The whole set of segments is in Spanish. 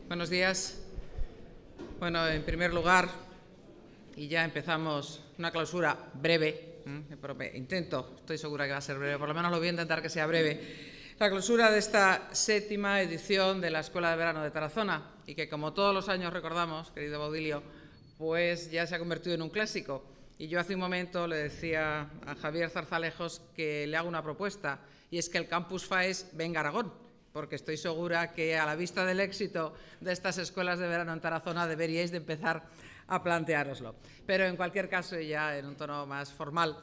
Buenos días. Bueno, en primer lugar, y ya empezamos una clausura breve, pero estoy segura que va a ser breve, por lo menos lo voy a intentar que sea breve, la clausura de esta 7ª edición de la Escuela de Verano de Tarazona, y que como todos los años recordamos, querido Baudilio, pues ya se ha convertido en un clásico. Y yo hace un momento le decía a Javier Zarzalejos que le hago una propuesta, y es que el Campus FAES venga a Aragón, porque estoy segura que a la vista del éxito de estas escuelas de verano en Tarazona deberíais de empezar a planteároslo. Pero en cualquier caso, y ya en un tono más formal,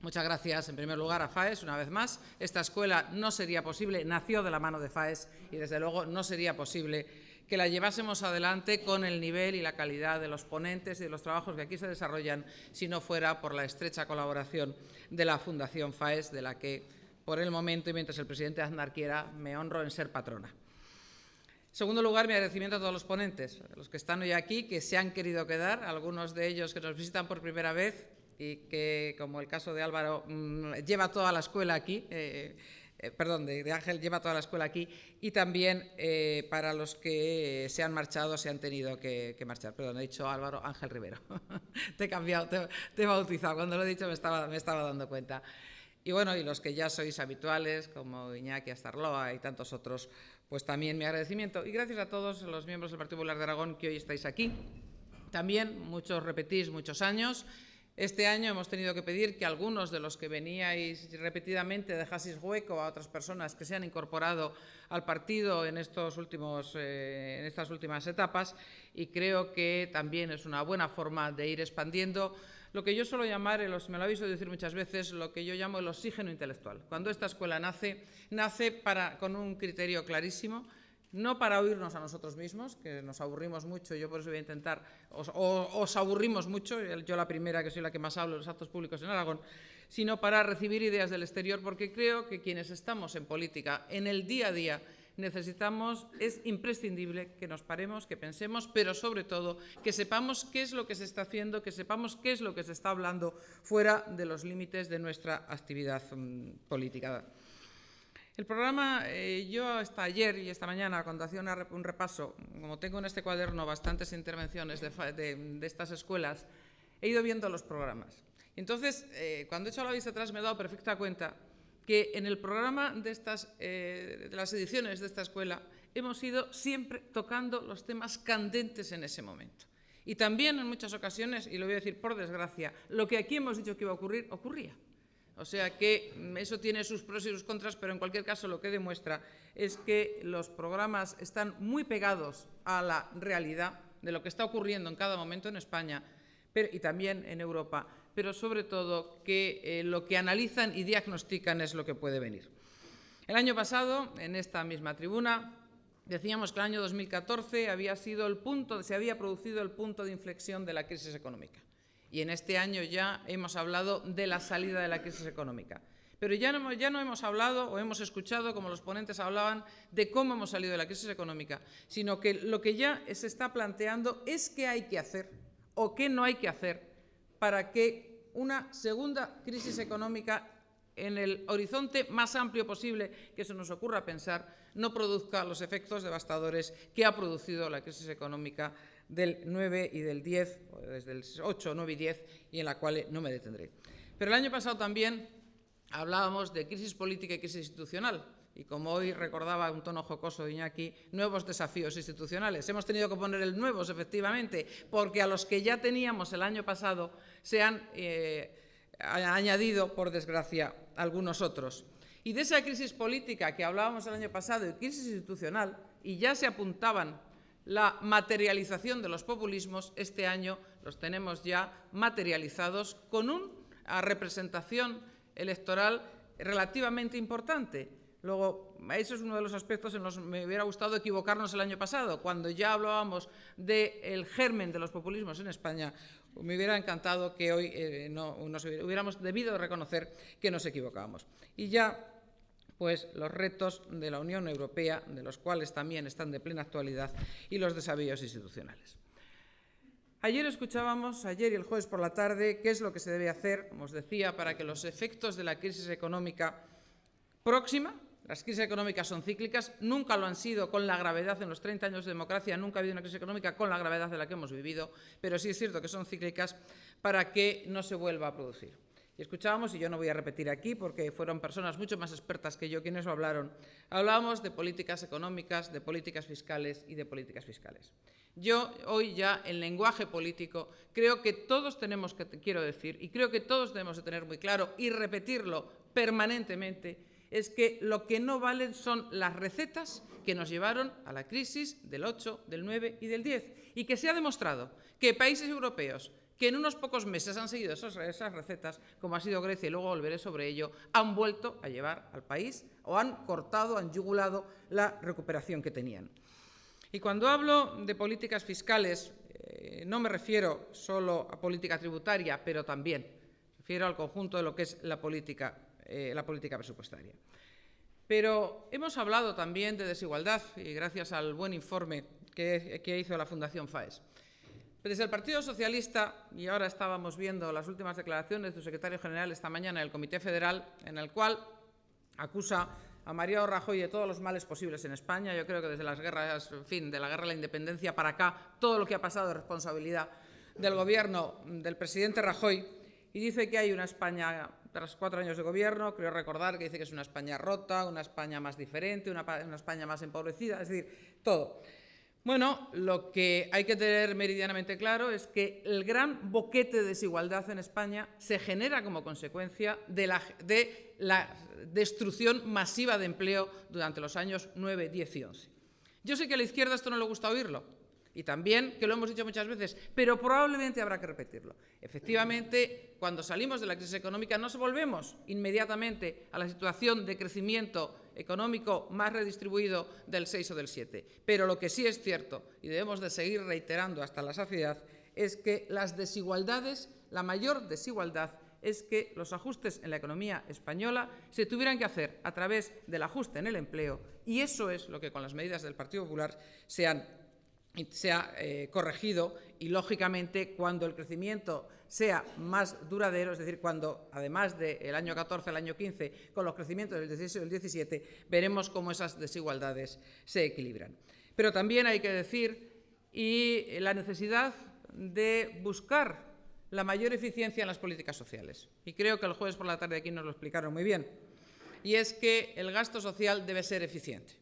muchas gracias en primer lugar a FAES una vez más. Esta escuela no sería posible, nació de la mano de FAES y desde luego no sería posible que la llevásemos adelante con el nivel y la calidad de los ponentes y de los trabajos que aquí se desarrollan si no fuera por la estrecha colaboración de la Fundación FAES, de la que por el momento y mientras el presidente Aznar quiera, me honro en ser patrona. En segundo lugar, mi agradecimiento a todos los ponentes, a los que están hoy aquí, que se han querido quedar, algunos de ellos que nos visitan por primera vez y que, como el caso de Álvaro, lleva toda la escuela aquí, de Ángel lleva toda la escuela aquí, y también para los que se han marchado, se han tenido que marchar. Perdón, he dicho Álvaro, Ángel Rivero. Te he cambiado, te he bautizado. Cuando lo he dicho me estaba dando cuenta. Y bueno, y los que ya sois habituales, como Iñaki Astarloa y tantos otros, pues también mi agradecimiento. Y gracias a todos los miembros del Partido Popular de Aragón que hoy estáis aquí. También muchos repetís muchos años. Este año hemos tenido que pedir que algunos de los que veníais repetidamente dejaseis hueco a otras personas que se han incorporado al partido en estas últimas etapas, y creo que también es una buena forma de ir expandiendo lo que yo suelo llamar, me lo habéis oído decir muchas veces, lo que yo llamo el oxígeno intelectual. Cuando esta escuela nace con un criterio clarísimo, no para oírnos a nosotros mismos, que nos aburrimos mucho, yo por eso voy a intentar, os aburrimos mucho, yo la primera, que soy la que más hablo en los actos públicos en Aragón, sino para recibir ideas del exterior, porque creo que quienes estamos en política, en el día a día, es imprescindible que nos paremos, que pensemos, pero sobre todo que sepamos qué es lo que se está haciendo, que sepamos qué es lo que se está hablando fuera de los límites de nuestra actividad política. El programa, yo hasta ayer y esta mañana, cuando hacía un repaso, como tengo en este cuaderno bastantes intervenciones de estas escuelas, he ido viendo los programas. Entonces, cuando he hecho la vista atrás me he dado perfecta cuenta que en el programa de las ediciones de esta escuela hemos ido siempre tocando los temas candentes en ese momento. Y también en muchas ocasiones, y lo voy a decir por desgracia, lo que aquí hemos dicho que iba a ocurrir, ocurría. O sea que eso tiene sus pros y sus contras, pero en cualquier caso lo que demuestra es que los programas están muy pegados a la realidad de lo que está ocurriendo en cada momento en España y también en Europa, pero sobre todo que lo que analizan y diagnostican es lo que puede venir. El año pasado, en esta misma tribuna, decíamos que el año 2014 se había producido el punto de inflexión de la crisis económica. Y en este año ya hemos hablado de la salida de la crisis económica. Pero ya no hemos hablado o hemos escuchado, como los ponentes hablaban, de cómo hemos salido de la crisis económica, sino que lo que ya se está planteando es qué hay que hacer o qué no hay que hacer para que una segunda crisis económica en el horizonte más amplio posible que se nos ocurra pensar no produzca los efectos devastadores que ha producido la crisis económica del 9 y del 10, desde el 8, 9 y 10, y en la cual no me detendré. Pero el año pasado también hablábamos de crisis política y crisis institucional, y como hoy recordaba un tono jocoso de Iñaki, nuevos desafíos institucionales. Hemos tenido que poner el nuevos, efectivamente, porque a los que ya teníamos el año pasado se han añadido, por desgracia, algunos otros. Y de esa crisis política que hablábamos el año pasado y crisis institucional, y ya se apuntaban la materialización de los populismos, este año los tenemos ya materializados con una representación electoral relativamente importante. Luego, eso es uno de los aspectos en los que me hubiera gustado equivocarnos el año pasado, cuando ya hablábamos del germen de los populismos en España. Me hubiera encantado que hoy hubiéramos debido reconocer que nos equivocábamos. Y ya, pues, los retos de la Unión Europea, de los cuales también están de plena actualidad, y los desafíos institucionales. Ayer y el jueves por la tarde, qué es lo que se debe hacer, como os decía, para que los efectos de la crisis económica próxima, las crisis económicas son cíclicas, nunca lo han sido con la gravedad en los 30 años de democracia, nunca ha habido una crisis económica con la gravedad de la que hemos vivido, pero sí es cierto que son cíclicas para que no se vuelva a producir. Y escuchábamos, y yo no voy a repetir aquí porque fueron personas mucho más expertas que yo quienes lo hablaron, hablábamos de políticas económicas, de políticas fiscales y de políticas fiscales. Yo hoy ya en lenguaje político creo que todos tenemos que, quiero decir, y creo que todos debemos de tener muy claro y repetirlo permanentemente, es que lo que no valen son las recetas que nos llevaron a la crisis del 8, del 9 y del 10, y que se ha demostrado que países europeos que en unos pocos meses han seguido esas recetas, como ha sido Grecia, y luego volveré sobre ello, han vuelto a llevar al país o han cortado, han yugulado la recuperación que tenían. Y cuando hablo de políticas fiscales, no me refiero solo a política tributaria, pero también me refiero al conjunto de lo que es la política presupuestaria. Pero hemos hablado también de desigualdad, y gracias al buen informe que hizo la Fundación FAES. Desde el Partido Socialista, y ahora estábamos viendo las últimas declaraciones de su secretario general esta mañana en el Comité Federal, en el cual acusa a Mariano Rajoy de todos los males posibles en España. Yo creo que desde las guerras, en fin, de la guerra de la independencia para acá, todo lo que ha pasado es responsabilidad del gobierno del presidente Rajoy, y dice que hay una España, tras 4 años de gobierno, creo recordar que dice que es una España rota, una España más diferente, una España más empobrecida, es decir, todo. Bueno, lo que hay que tener meridianamente claro es que el gran boquete de desigualdad en España se genera como consecuencia de la destrucción masiva de empleo durante los años 9, 10 y 11. Yo sé que a la izquierda esto no le gusta oírlo, y también, que lo hemos dicho muchas veces, pero probablemente habrá que repetirlo. Efectivamente, cuando salimos de la crisis económica no volvemos inmediatamente a la situación de crecimiento económico más redistribuido del 6 o del 7. Pero lo que sí es cierto, y debemos de seguir reiterando hasta la saciedad, es que las desigualdades, la mayor desigualdad, es que los ajustes en la economía española se tuvieran que hacer a través del ajuste en el empleo, y eso es lo que con las medidas del Partido Popular se ha corregido, y lógicamente cuando el crecimiento sea más duradero, es decir, cuando además del año 14 al año 15, con los crecimientos del 16 y del 17, veremos cómo esas desigualdades se equilibran. Pero también hay que decir la necesidad de buscar la mayor eficiencia en las políticas sociales. Y creo que el jueves por la tarde aquí nos lo explicaron muy bien. Y es que el gasto social debe ser eficiente.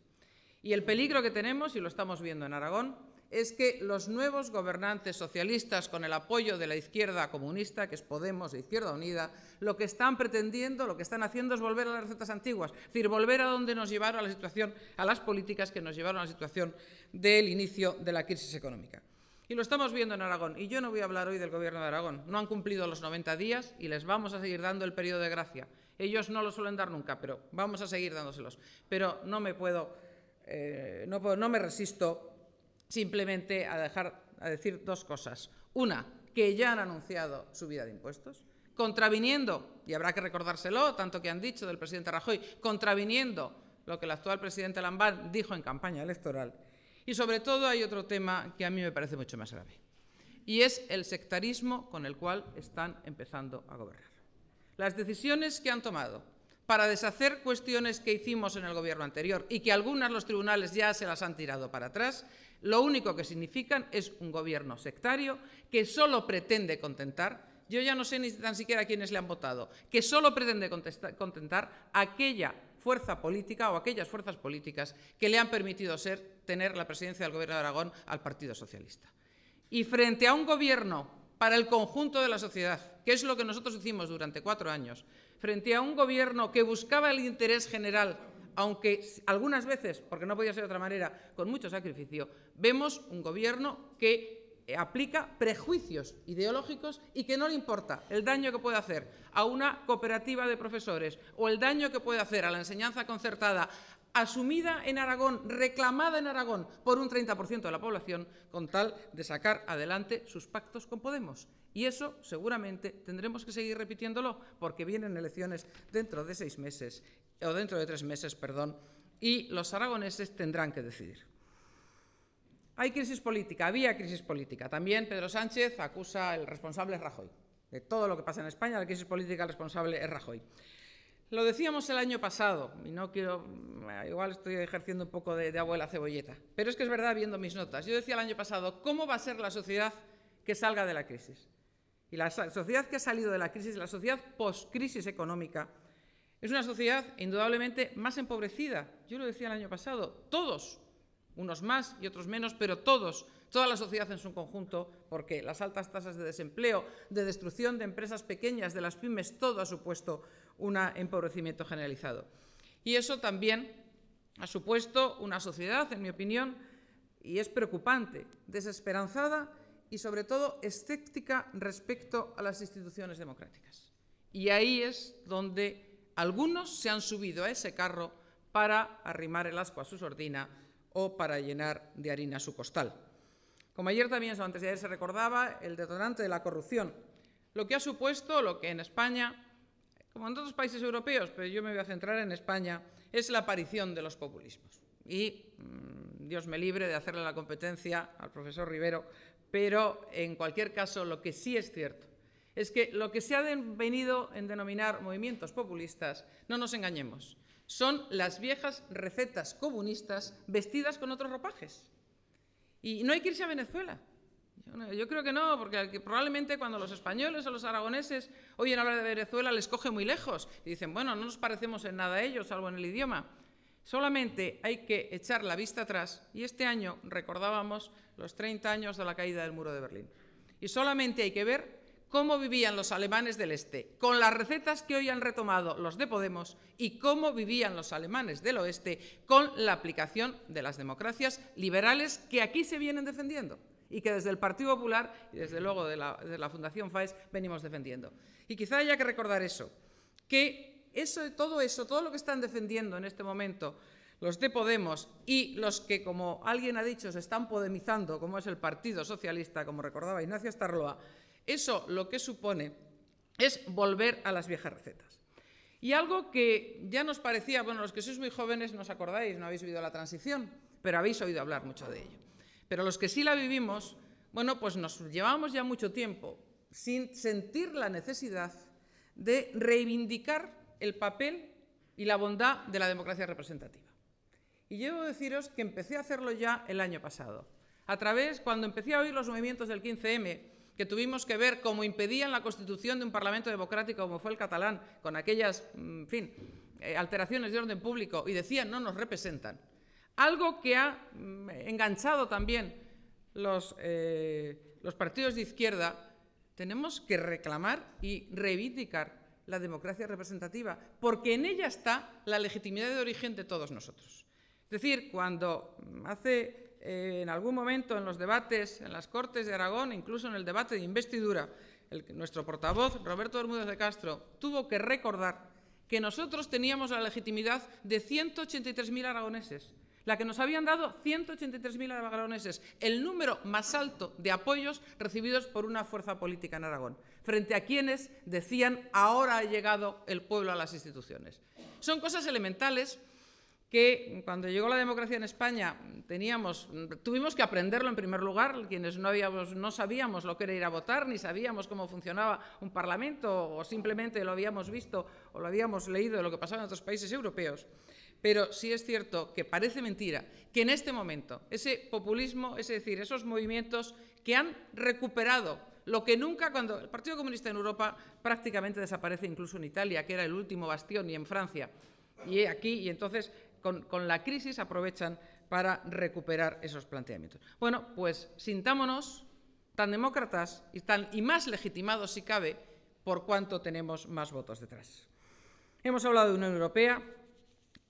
Y el peligro que tenemos, y lo estamos viendo en Aragón, es que los nuevos gobernantes socialistas, con el apoyo de la izquierda comunista, que es Podemos e Izquierda Unida, lo que están pretendiendo, lo que están haciendo es volver a las recetas antiguas, es decir, volver a donde nos llevaron a las políticas que nos llevaron a la situación del inicio de la crisis económica. Y lo estamos viendo en Aragón. Y yo no voy a hablar hoy del Gobierno de Aragón. No han cumplido los 90 días y les vamos a seguir dando el periodo de gracia. Ellos no lo suelen dar nunca, pero vamos a seguir dándoselos. Pero no me resisto simplemente a decir dos cosas. Una, que ya han anunciado subida de impuestos, contraviniendo, y habrá que recordárselo, tanto que han dicho del presidente Rajoy, contraviniendo lo que el actual presidente Lambán dijo en campaña electoral. Y sobre todo hay otro tema que a mí me parece mucho más grave, y es el sectarismo con el cual están empezando a gobernar. Las decisiones que han tomado para deshacer cuestiones que hicimos en el gobierno anterior y que algunas los tribunales ya se las han tirado para atrás, lo único que significan es un gobierno sectario que solo pretende contentar, yo ya no sé ni tan siquiera a quiénes le han votado, que solo pretende contentar a aquella fuerza política o aquellas fuerzas políticas que le han permitido tener la presidencia del Gobierno de Aragón al Partido Socialista. Y frente a un gobierno para el conjunto de la sociedad, que es lo que nosotros hicimos durante 4 años, frente a un gobierno que buscaba el interés general, aunque algunas veces, porque no podía ser de otra manera, con mucho sacrificio, vemos un gobierno que aplica prejuicios ideológicos y que no le importa el daño que puede hacer a una cooperativa de profesores o el daño que puede hacer a la enseñanza concertada, asumida en Aragón, reclamada en Aragón por un 30% de la población, con tal de sacar adelante sus pactos con Podemos. Y eso seguramente tendremos que seguir repitiéndolo, porque vienen elecciones dentro de 6 meses, o dentro de 3 meses, perdón, y los aragoneses tendrán que decidir. Hay crisis política, había crisis política. También Pedro Sánchez acusa al responsable Rajoy. De todo lo que pasa en España, la crisis política el responsable es Rajoy. Lo decíamos el año pasado, y no quiero igual estoy ejerciendo un poco de abuela cebolleta, pero es que es verdad viendo mis notas. Yo decía el año pasado, ¿cómo va a ser la sociedad que salga de la crisis? Y la sociedad que ha salido de la crisis, la sociedad post-crisis económica, es una sociedad indudablemente más empobrecida. Yo lo decía el año pasado, todos, unos más y otros menos, pero todos, toda la sociedad en su conjunto, porque las altas tasas de desempleo, de destrucción de empresas pequeñas, de las pymes, todo ha supuesto un empobrecimiento generalizado. Y eso también ha supuesto una sociedad, en mi opinión, y es preocupante, desesperanzada y, sobre todo, escéptica respecto a las instituciones democráticas. Y ahí es donde algunos se han subido a ese carro para arrimar el ascua a su sordina o para llenar de harina su costal. Como ayer también, antes de ayer se recordaba, el detonante de la corrupción, lo que ha supuesto, lo que en España, como en otros países europeos, pero yo me voy a centrar en España, es la aparición de los populismos. Y Dios me libre de hacerle la competencia al profesor Rivero, pero en cualquier caso lo que sí es cierto es que lo que se ha venido en denominar movimientos populistas, no nos engañemos, son las viejas recetas comunistas vestidas con otros ropajes. Y no hay que irse a Venezuela. Yo creo que no, porque probablemente cuando los españoles o los aragoneses oyen hablar de Venezuela les coge muy lejos y dicen, bueno, no nos parecemos en nada a ellos, salvo en el idioma. Solamente hay que echar la vista atrás y este año recordábamos los 30 años de la caída del muro de Berlín. Y solamente hay que ver cómo vivían los alemanes del Este, con las recetas que hoy han retomado los de Podemos, y cómo vivían los alemanes del Oeste con la aplicación de las democracias liberales que aquí se vienen defendiendo y que desde el Partido Popular y desde luego de la Fundación FAES venimos defendiendo. Y quizá haya que recordar eso, que todo lo que están defendiendo en este momento los de Podemos y los que, como alguien ha dicho, se están podemizando, como es el Partido Socialista, como recordaba Ignacio Astarloa, eso lo que supone es volver a las viejas recetas. Y algo que ya nos parecía, bueno, los que sois muy jóvenes no os acordáis, no habéis vivido la transición, pero habéis oído hablar mucho de ello. Pero los que sí la vivimos, bueno, pues nos llevamos ya mucho tiempo sin sentir la necesidad de reivindicar el papel y la bondad de la democracia representativa. Y yo debo deciros que empecé a hacerlo ya el año pasado, cuando empecé a oír los movimientos del 15M, que tuvimos que ver cómo impedían la constitución de un parlamento democrático como fue el catalán, con aquellas, alteraciones de orden público, y decían no nos representan. Algo que ha enganchado también los partidos de izquierda, tenemos que reclamar y reivindicar la democracia representativa, porque en ella está la legitimidad de origen de todos nosotros. Es decir, cuando en algún momento en los debates, en las Cortes de Aragón, incluso en el debate de investidura, nuestro portavoz, Roberto Bermúdez de Castro, tuvo que recordar que nosotros teníamos la legitimidad de 183.000 aragoneses, la que nos habían dado 183.000 aragoneses, el número más alto de apoyos recibidos por una fuerza política en Aragón, frente a quienes decían ahora ha llegado el pueblo a las instituciones. Son cosas elementales que cuando llegó la democracia en España tuvimos que aprenderlo en primer lugar, quienes no sabíamos lo que era ir a votar, ni sabíamos cómo funcionaba un parlamento, o simplemente lo habíamos visto o lo habíamos leído de lo que pasaba en otros países europeos. Pero sí es cierto que parece mentira que en este momento ese populismo, es decir, esos movimientos que han recuperado lo que nunca, cuando el Partido Comunista en Europa prácticamente desaparece, incluso en Italia, que era el último bastión, y en Francia, y aquí, y entonces con la crisis aprovechan para recuperar esos planteamientos. Bueno, pues sintámonos tan demócratas y más legitimados, si cabe, por cuanto tenemos más votos detrás. Hemos hablado de Unión Europea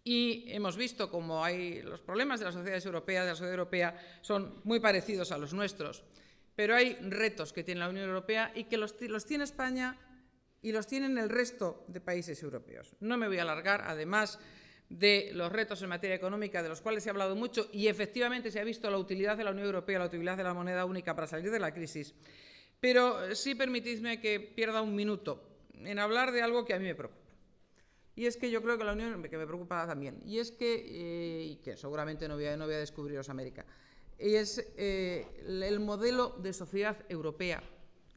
y hemos visto cómo los problemas de las sociedades europeas, de la sociedad europea, son muy parecidos a los nuestros, pero hay retos que tiene la Unión Europea y que los tiene España y los tienen el resto de países europeos. No me voy a alargar, además de los retos en materia económica, de los cuales se ha hablado mucho, y efectivamente se ha visto la utilidad de la Unión Europea, la utilidad de la moneda única para salir de la crisis. Pero sí permitidme que pierda un minuto en hablar de algo que a mí me preocupa. Y es que yo creo que la Unión, que me preocupa también, y es que seguramente no voy a descubriros América, y es el modelo de sociedad europea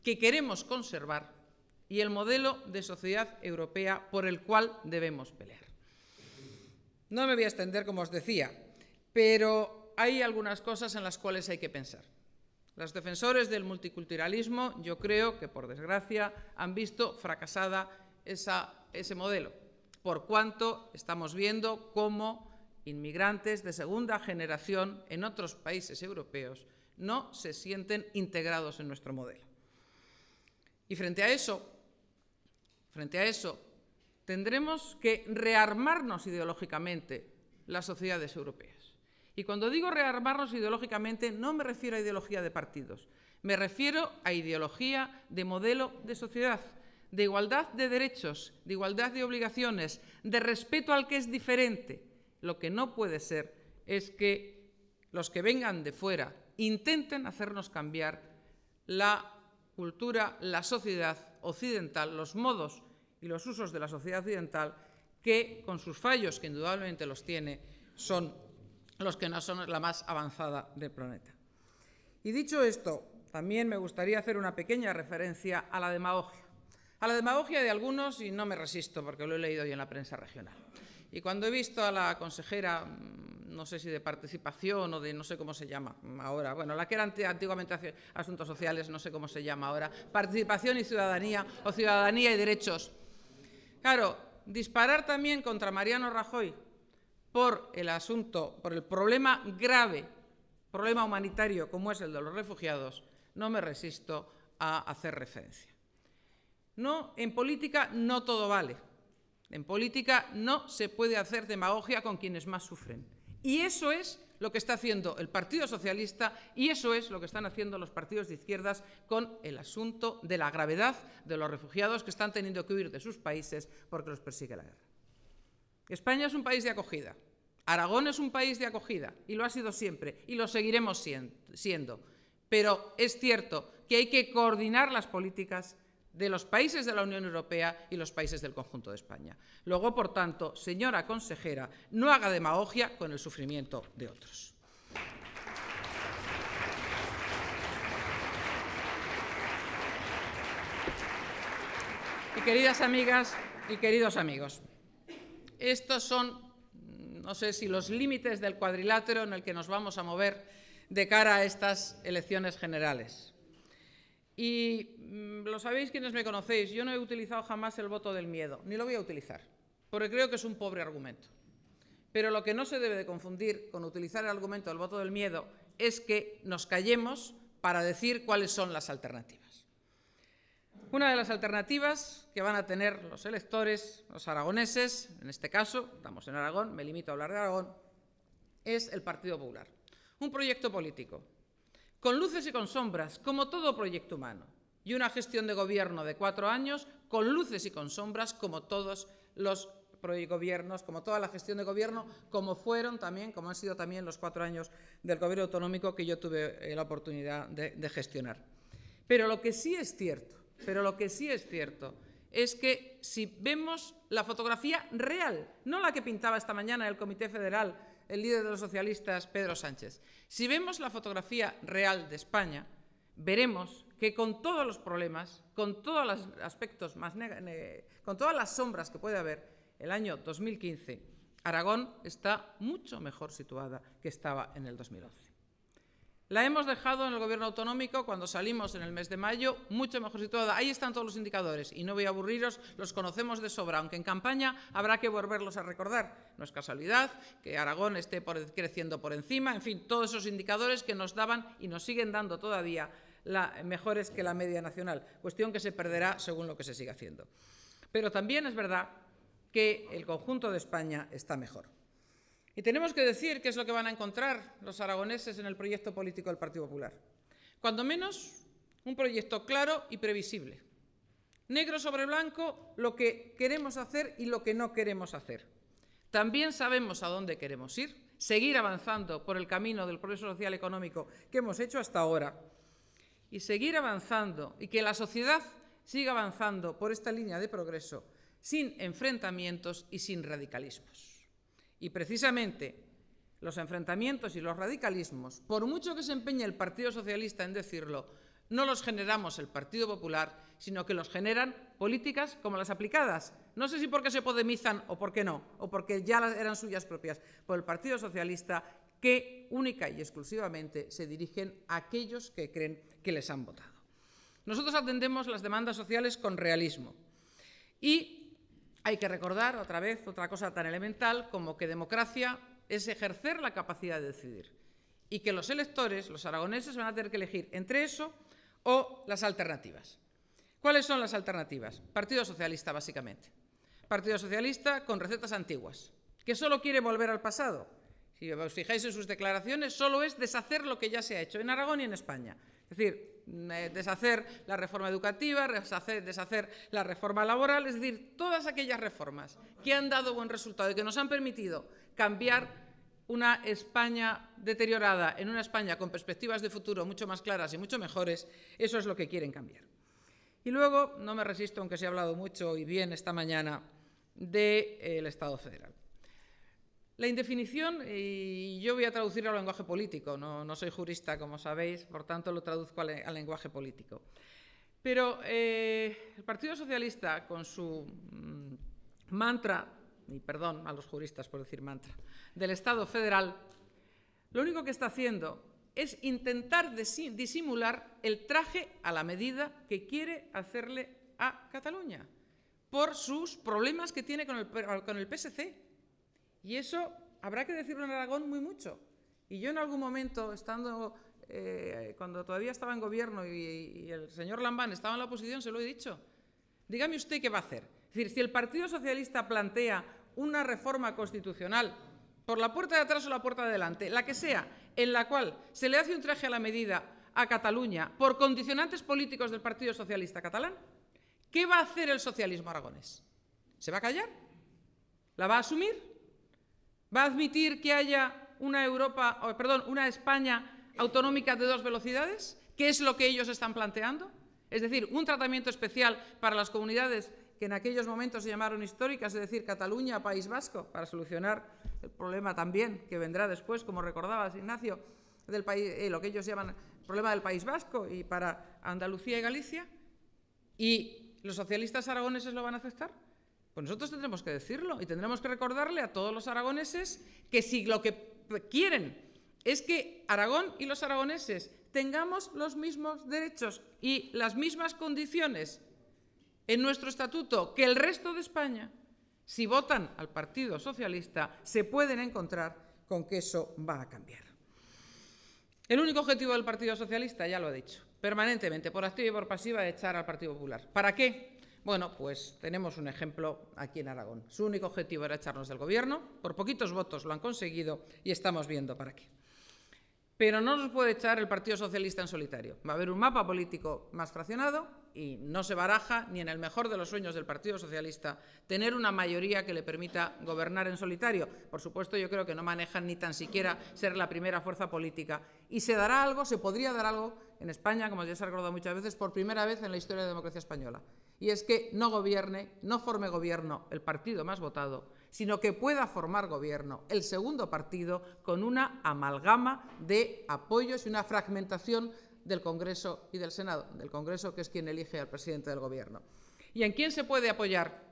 que queremos conservar y el modelo de sociedad europea por el cual debemos pelear. No me voy a extender, como os decía, pero hay algunas cosas en las cuales hay que pensar. Los defensores del multiculturalismo, yo creo que, por desgracia, han visto fracasada ese modelo, por cuanto estamos viendo cómo inmigrantes de segunda generación en otros países europeos no se sienten integrados en nuestro modelo. Y frente a eso, tendremos que rearmarnos ideológicamente las sociedades europeas. Y cuando digo rearmarnos ideológicamente, no me refiero a ideología de partidos, me refiero a ideología de modelo de sociedad, de igualdad de derechos, de igualdad de obligaciones, de respeto al que es diferente. Lo que no puede ser es que los que vengan de fuera intenten hacernos cambiar la cultura, la sociedad occidental, los modos y los usos de la sociedad occidental, que con sus fallos, que indudablemente los tiene, son los que no son la más avanzada del planeta. Y dicho esto, también me gustaría hacer una pequeña referencia a la demagogia. A la demagogia de algunos, y no me resisto porque lo he leído hoy en la prensa regional. Y cuando he visto a la consejera, no sé si de participación o de no sé cómo se llama ahora, bueno, la que era antiguamente asuntos sociales, no sé cómo se llama ahora, participación y ciudadanía o ciudadanía y derechos. Claro, disparar también contra Mariano Rajoy por el asunto, por el problema grave, problema humanitario como es el de los refugiados, no me resisto a hacer referencia. No, en política no todo vale. En política no se puede hacer demagogia con quienes más sufren. Y eso es lo que está haciendo el Partido Socialista y eso es lo que están haciendo los partidos de izquierdas con el asunto de la gravedad de los refugiados que están teniendo que huir de sus países porque los persigue la guerra. España es un país de acogida. Aragón es un país de acogida y lo ha sido siempre y lo seguiremos siendo. Pero es cierto que hay que coordinar las políticas de los países de la Unión Europea y los países del conjunto de España. Luego, por tanto, señora consejera, no haga demagogia con el sufrimiento de otros. Y queridas amigas y queridos amigos, estos son, no sé si los límites del cuadrilátero en el que nos vamos a mover de cara a estas elecciones generales. Y lo sabéis quienes me conocéis, yo no he utilizado jamás el voto del miedo, ni lo voy a utilizar, porque creo que es un pobre argumento. Pero lo que no se debe de confundir con utilizar el argumento del voto del miedo es que nos callemos para decir cuáles son las alternativas. Una de las alternativas que van a tener los electores, los aragoneses, en este caso, estamos en Aragón, me limito a hablar de Aragón, es el Partido Popular. Un proyecto político con luces y con sombras, como todo proyecto humano, y una gestión de gobierno de 4 años, con luces y con sombras, como todos los gobiernos, como toda la gestión de gobierno, como han sido también los 4 años del gobierno autonómico que yo tuve la oportunidad de gestionar. Pero lo que sí es cierto, es que si vemos la fotografía real, no la que pintaba esta mañana el Comité Federal, el líder de los socialistas, Pedro Sánchez. Si vemos la fotografía real de España, veremos que con todos los problemas, con todos los aspectos con todas las sombras que puede haber, el año 2015, Aragón está mucho mejor situada que estaba en el 2011. La hemos dejado en el gobierno autonómico cuando salimos en el mes de mayo, mucho mejor situada. Ahí están todos los indicadores y no voy a aburriros, los conocemos de sobra, aunque en campaña habrá que volverlos a recordar. No es casualidad que Aragón esté creciendo por encima, en fin, todos esos indicadores que nos daban y nos siguen dando todavía mejores que la media nacional, cuestión que se perderá según lo que se siga haciendo. Pero también es verdad que el conjunto de España está mejor. Y tenemos que decir qué es lo que van a encontrar los aragoneses en el proyecto político del Partido Popular. Cuando menos, un proyecto claro y previsible. Negro sobre blanco, lo que queremos hacer y lo que no queremos hacer. También sabemos a dónde queremos ir, seguir avanzando por el camino del progreso social y económico que hemos hecho hasta ahora y seguir avanzando y que la sociedad siga avanzando por esta línea de progreso sin enfrentamientos y sin radicalismos. Y precisamente los enfrentamientos y los radicalismos, por mucho que se empeñe el Partido Socialista en decirlo, no los generamos el Partido Popular, sino que los generan políticas como las aplicadas, no sé si porque se podemizan o porque no, o porque ya eran suyas propias, por el Partido Socialista, que única y exclusivamente se dirigen a aquellos que creen que les han votado. Nosotros atendemos las demandas sociales con realismo y hay que recordar otra vez otra cosa tan elemental como que democracia es ejercer la capacidad de decidir y que los electores, los aragoneses, van a tener que elegir entre eso o las alternativas. ¿Cuáles son las alternativas? Partido Socialista, básicamente. Partido Socialista con recetas antiguas, que solo quiere volver al pasado. Si os fijáis en sus declaraciones, solo es deshacer lo que ya se ha hecho en Aragón y en España. Es decir, deshacer la reforma educativa, deshacer la reforma laboral, es decir, todas aquellas reformas que han dado buen resultado y que nos han permitido cambiar una España deteriorada en una España con perspectivas de futuro mucho más claras y mucho mejores, eso es lo que quieren cambiar. Y luego, no me resisto, aunque se ha hablado mucho y bien esta mañana, del Estado federal. La indefinición, y yo voy a traducirlo al lenguaje político, no soy jurista, como sabéis, por tanto lo traduzco al lenguaje político. Pero el Partido Socialista, con su mantra, y perdón a los juristas por decir mantra, del Estado federal, lo único que está haciendo es intentar disimular el traje a la medida que quiere hacerle a Cataluña por sus problemas que tiene con el PSC. Y eso habrá que decirlo en Aragón muy mucho. Y yo en algún momento, cuando todavía estaba en gobierno y el señor Lambán estaba en la oposición, se lo he dicho. Dígame usted qué va a hacer. Es decir, si el Partido Socialista plantea una reforma constitucional por la puerta de atrás o la puerta de adelante, la que sea, en la cual se le hace un traje a la medida a Cataluña por condicionantes políticos del Partido Socialista catalán, ¿qué va a hacer el socialismo aragonés? ¿Se va a callar? ¿La va a asumir? ¿Va a admitir que haya una España autonómica de dos velocidades? ¿Qué es lo que ellos están planteando? Es decir, un tratamiento especial para las comunidades que en aquellos momentos se llamaron históricas, es decir, Cataluña, País Vasco, para solucionar el problema también que vendrá después, como recordabas, Ignacio, del país, lo que ellos llaman el problema del País Vasco, y para Andalucía y Galicia. ¿Y los socialistas aragoneses lo van a aceptar? Pues nosotros tendremos que decirlo y tendremos que recordarle a todos los aragoneses que si lo que quieren es que Aragón y los aragoneses tengamos los mismos derechos y las mismas condiciones en nuestro estatuto que el resto de España, si votan al Partido Socialista, se pueden encontrar con que eso va a cambiar. El único objetivo del Partido Socialista, ya lo he dicho, permanentemente, por activa y por pasiva, echar al Partido Popular. ¿Para qué? Bueno, pues tenemos un ejemplo aquí en Aragón. Su único objetivo era echarnos del gobierno, por poquitos votos lo han conseguido y estamos viendo para qué. Pero no nos puede echar el Partido Socialista en solitario. Va a haber un mapa político más fraccionado y no se baraja, ni en el mejor de los sueños del Partido Socialista, tener una mayoría que le permita gobernar en solitario. Por supuesto, yo creo que no manejan ni tan siquiera ser la primera fuerza política. Y se dará algo, se podría dar algo en España, como ya se ha recordado muchas veces, por primera vez en la historia de la democracia española. Y es que no forme gobierno el partido más votado, sino que pueda formar gobierno el segundo partido con una amalgama de apoyos y una fragmentación del Congreso y del Senado, del Congreso, que es quien elige al presidente del Gobierno. ¿Y en quién se puede apoyar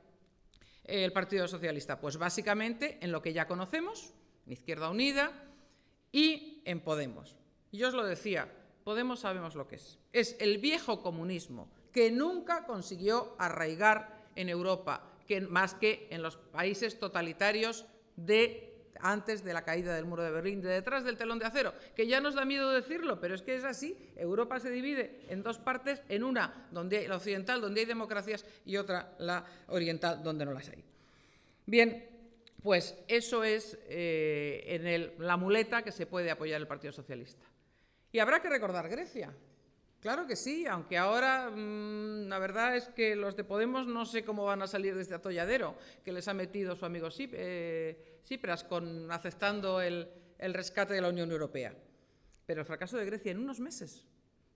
el Partido Socialista? Pues básicamente en lo que ya conocemos, en Izquierda Unida y en Podemos. Y yo os lo decía, Podemos sabemos lo que es. Es el viejo comunismo que nunca consiguió arraigar en Europa, más que en los países totalitarios antes de la caída del muro de Berlín, de detrás del telón de acero, que ya nos da miedo decirlo, pero es que es así. Europa se divide en dos partes, en una, la occidental, donde hay democracias, y otra, la oriental, donde no las hay. Bien, pues eso es la muleta que se puede apoyar el Partido Socialista. Y habrá que recordar Grecia. Claro que sí, aunque ahora la verdad es que los de Podemos no sé cómo van a salir de este atolladero que les ha metido su amigo Tsipras aceptando el rescate de la Unión Europea. Pero el fracaso de Grecia en unos meses.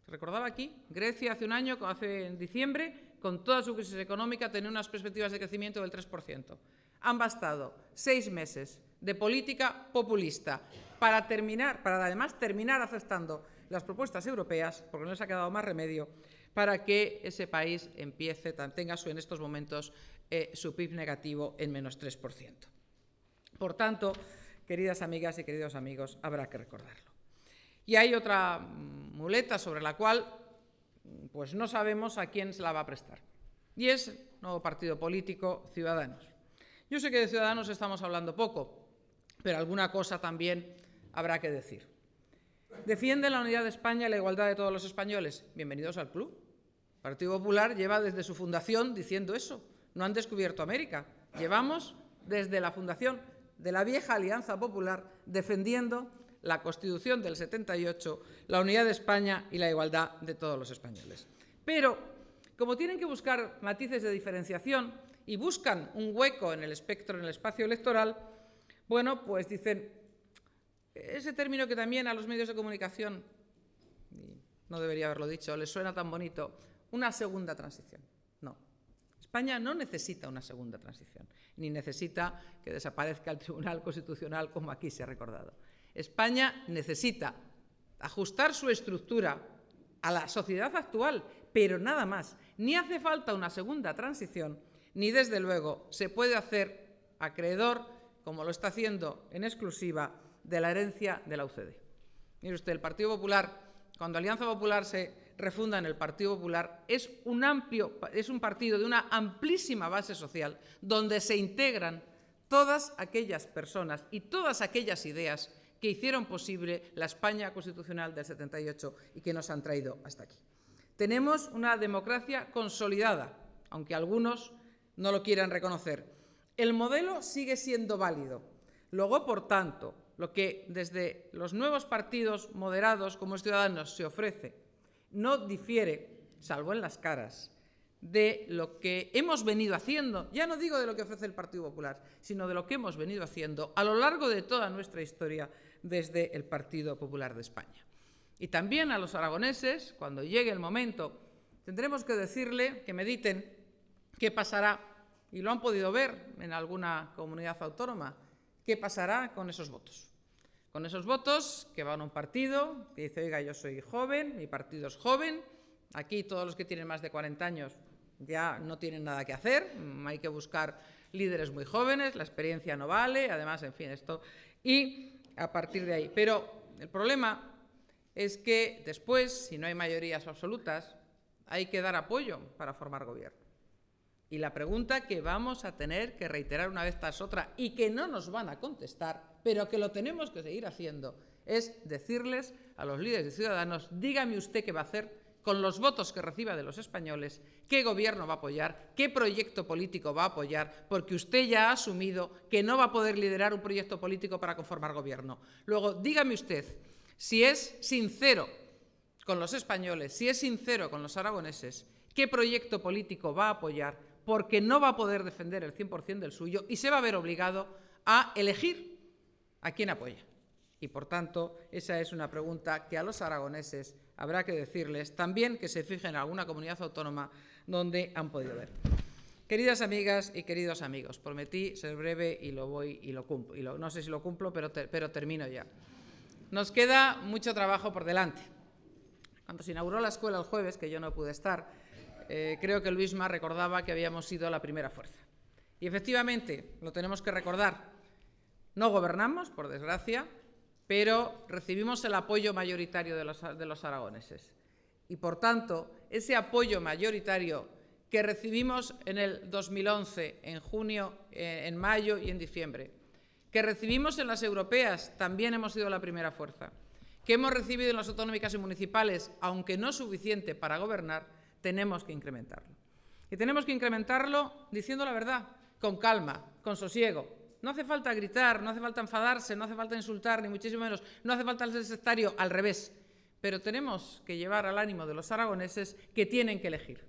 Se recordaba aquí, Grecia hace un año, en diciembre, con toda su crisis económica, tenía unas perspectivas de crecimiento del 3%. Han bastado 6 meses de política populista para además terminar aceptando las propuestas europeas, porque no les ha quedado más remedio, para que ese país tenga en estos momentos su PIB negativo en menos 3%. Por tanto, queridas amigas y queridos amigos, habrá que recordarlo. Y hay otra muleta sobre la cual pues no sabemos a quién se la va a prestar, y es el nuevo partido político Ciudadanos. Yo sé que de Ciudadanos estamos hablando poco, pero alguna cosa también habrá que decir. ¿Defiende la unidad de España y la igualdad de todos los españoles? Bienvenidos al club. El Partido Popular lleva desde su fundación diciendo eso. No han descubierto América. Llevamos desde la fundación de la vieja Alianza Popular defendiendo la Constitución del 78, la unidad de España y la igualdad de todos los españoles. Pero, como tienen que buscar matices de diferenciación y buscan un hueco en el espectro, en el espacio electoral, bueno, pues dicen ese término que también a los medios de comunicación, no debería haberlo dicho, les suena tan bonito, una segunda transición. No. España no necesita una segunda transición, ni necesita que desaparezca el Tribunal Constitucional, como aquí se ha recordado. España necesita ajustar su estructura a la sociedad actual, pero nada más. Ni hace falta una segunda transición, ni desde luego se puede hacer acreedor, como lo está haciendo en exclusiva, de la herencia de la UCD. Mire usted, el Partido Popular, cuando Alianza Popular se refunda en el Partido Popular, es un partido de una amplísima base social donde se integran todas aquellas personas y todas aquellas ideas que hicieron posible la España constitucional del 78 y que nos han traído hasta aquí. Tenemos una democracia consolidada, aunque algunos no lo quieran reconocer. El modelo sigue siendo válido. Luego, por tanto, lo que desde los nuevos partidos moderados como Ciudadanos se ofrece no difiere, salvo en las caras, de lo que hemos venido haciendo, ya no digo de lo que ofrece el Partido Popular, sino de lo que hemos venido haciendo a lo largo de toda nuestra historia desde el Partido Popular de España. Y también a los aragoneses, cuando llegue el momento, tendremos que decirle que mediten qué pasará, y lo han podido ver en alguna comunidad autónoma, qué pasará con esos votos. Con esos votos que van a un partido que dice, oiga, yo soy joven, mi partido es joven, aquí todos los que tienen más de 40 años ya no tienen nada que hacer, hay que buscar líderes muy jóvenes, la experiencia no vale, además, en fin, esto, y a partir de ahí. Pero el problema es que después, si no hay mayorías absolutas, hay que dar apoyo para formar gobierno. Y la pregunta que vamos a tener que reiterar una vez tras otra y que no nos van a contestar, pero que lo tenemos que seguir haciendo, es decirles a los líderes de Ciudadanos, dígame usted qué va a hacer con los votos que reciba de los españoles, qué gobierno va a apoyar, qué proyecto político va a apoyar, porque usted ya ha asumido que no va a poder liderar un proyecto político para conformar gobierno. Luego, dígame usted si es sincero con los españoles, si es sincero con los aragoneses, qué proyecto político va a apoyar, porque no va a poder defender el 100% del suyo y se va a ver obligado a elegir a quién apoya. Y, por tanto, esa es una pregunta que a los aragoneses habrá que decirles, también que se fijen en alguna comunidad autónoma donde han podido ver. Queridas amigas y queridos amigos, prometí ser breve y lo voy y lo cumplo. No sé si lo cumplo, pero termino ya. Nos queda mucho trabajo por delante. Cuando se inauguró la escuela el jueves, que yo no pude estar, creo que Luisma recordaba que habíamos sido la primera fuerza. Y efectivamente, lo tenemos que recordar. No gobernamos, por desgracia, pero recibimos el apoyo mayoritario de los aragoneses. Y, por tanto, ese apoyo mayoritario que recibimos en el 2011, en junio, en mayo y en diciembre, que recibimos en las europeas, también hemos sido la primera fuerza, que hemos recibido en las autonómicas y municipales, aunque no suficiente para gobernar, tenemos que incrementarlo. Y tenemos que incrementarlo diciendo la verdad, con calma, con sosiego. No hace falta gritar, no hace falta enfadarse, no hace falta insultar, ni muchísimo menos, no hace falta ser sectario, al revés. Pero tenemos que llevar al ánimo de los aragoneses que tienen que elegir.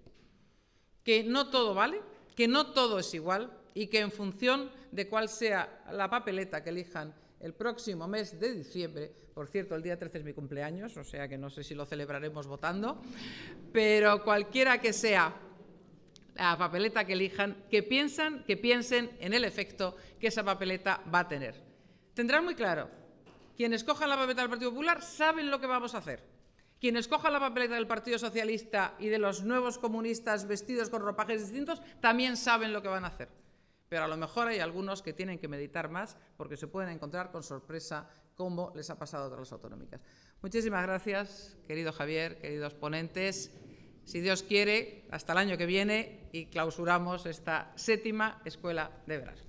Que no todo vale, que no todo es igual y que en función de cuál sea la papeleta que elijan el próximo mes de diciembre, por cierto, el día 13 es mi cumpleaños, o sea que no sé si lo celebraremos votando, pero cualquiera que sea la papeleta que elijan, que piensen en el efecto que esa papeleta va a tener. Tendrán muy claro, quienes cojan la papeleta del Partido Popular saben lo que vamos a hacer. Quienes cojan la papeleta del Partido Socialista y de los nuevos comunistas vestidos con ropajes distintos también saben lo que van a hacer. Pero a lo mejor hay algunos que tienen que meditar más porque se pueden encontrar con sorpresa como les ha pasado a otras autonómicas. Muchísimas gracias, querido Javier, queridos ponentes. Si Dios quiere, hasta el año que viene y clausuramos esta 7ª Escuela de Verano.